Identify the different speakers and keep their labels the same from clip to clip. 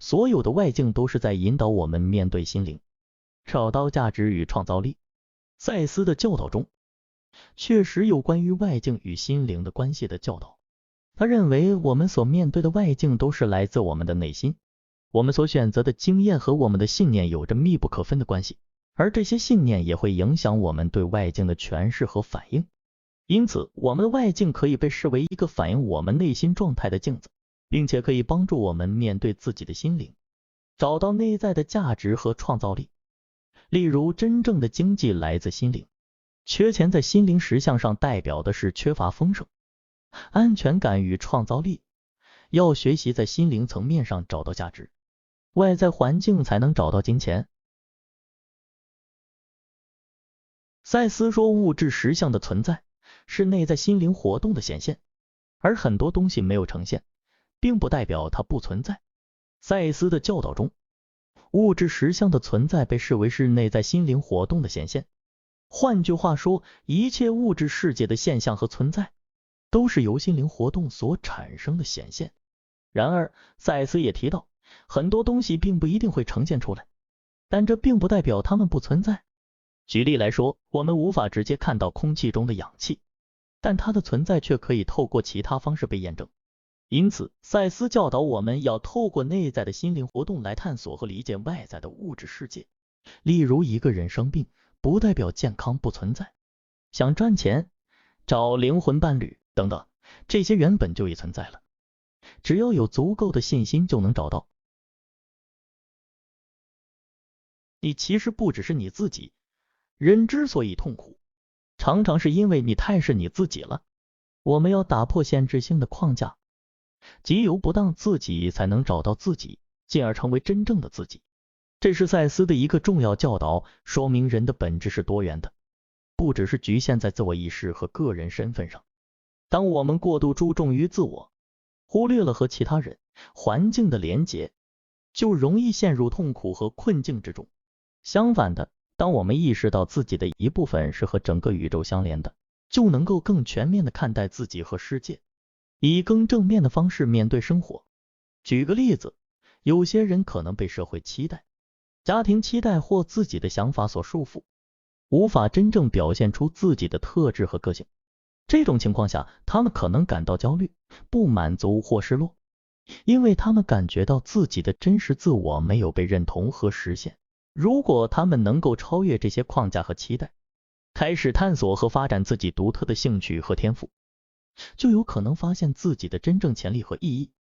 Speaker 1: 所有的外境都是在引导我们面对心灵，找到价值与创造力。赛斯的教导中确实有关于外境与心灵的关系的教导。他认为我们所面对的外境都是来自我们的内心，我们所选择的经验和我们的信念有着密不可分的关系，而这些信念也会影响我们对外境的诠释和反应。因此，我们的外境可以被视为一个反映我们内心状态的镜子，并且可以帮助我们面对自己的心灵，找到内在的价值和创造力。例如，真正的经济来自心灵，缺钱在心灵实相上代表的是缺乏丰盛、安全感与创造力。要学习在心灵层面上找到价值，外在环境才能找到金钱。赛斯说，物质实相的存在是内在心灵活动的显现，而很多东西没有呈现，并不代表它不存在。赛斯的教导中，物质实相的存在被视为是内在心灵活动的显现。换句话说，一切物质世界的现象和存在都是由心灵活动所产生的显现。然而，赛斯也提到，很多东西并不一定会呈现出来，但这并不代表它们不存在。举例来说，我们无法直接看到空气中的氧气，但它的存在却可以透过其他方式被验证。因此，赛斯教导我们要透过内在的心灵活动来探索和理解外在的物质世界。例如，一个人生病，不代表健康不存在。想赚钱、找灵魂伴侣等等，这些原本就已存在了，只要有足够的信心就能找到。你其实不只是你自己，人之所以痛苦，常常是因为你太是你自己了。我们要打破限制性的框架，即由不当自己才能找到自己，进而成为真正的自己。这是赛斯的一个重要教导，说明人的本质是多元的，不只是局限在自我意识和个人身份上。当我们过度注重于自我，忽略了和其他人、环境的连结，就容易陷入痛苦和困境之中。相反的，当我们意识到自己的一部分是和整个宇宙相连的，就能够更全面地看待自己和世界，以更正面的方式面对生活。举个例子，有些人可能被社会期待、家庭期待或自己的想法所束缚，无法真正表现出自己的特质和个性。这种情况下，他们可能感到焦虑、不满足或失落，因为他们感觉到自己的真实自我没有被认同和实现。如果他们能够超越这些框架和期待，开始探索和发展自己独特的兴趣和天赋，就有可能发现自己的真正潜力和意义。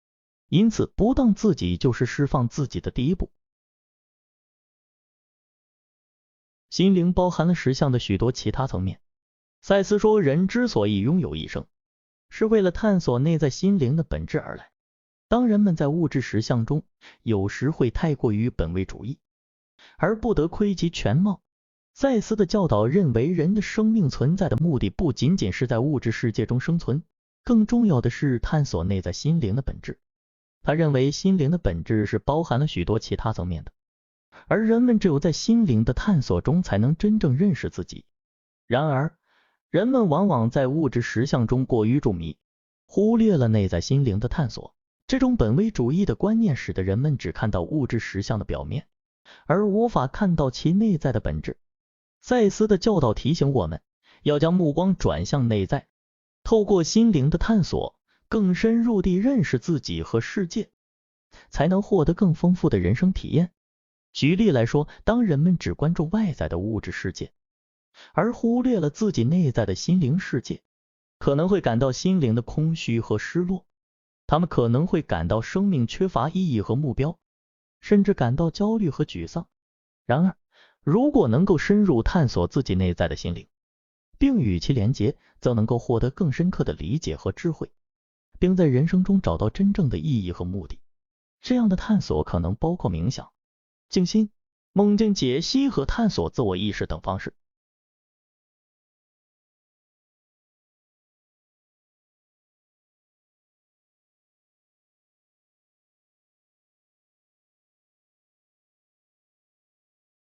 Speaker 1: 因此，不当自己就是释放自己的第一步。心灵包含了实相的许多其他层面。赛斯说，人之所以拥有一生，是为了探索内在心灵的本质而来。当人们在物质实相中，有时会太过于本位主义，而不得窥其全貌。赛斯的教导认为，人的生命存在的目的不仅仅是在物质世界中生存，更重要的是探索内在心灵的本质。他认为心灵的本质是包含了许多其他层面的，而人们只有在心灵的探索中才能真正认识自己。然而，人们往往在物质实相中过于着迷，忽略了内在心灵的探索。这种本位主义的观念使得人们只看到物质实相的表面，而无法看到其内在的本质。赛斯的教导提醒我们，要将目光转向内在，透过心灵的探索，更深入地认识自己和世界，才能获得更丰富的人生体验。举例来说，当人们只关注外在的物质世界，而忽略了自己内在的心灵世界，可能会感到心灵的空虚和失落。他们可能会感到生命缺乏意义和目标，甚至感到焦虑和沮丧。然而，如果能够深入探索自己内在的心灵，并与其连结，则能够获得更深刻的理解和智慧，并在人生中找到真正的意义和目的。这样的探索可能包括冥想、静心、梦境解析和探索自我意识等方式。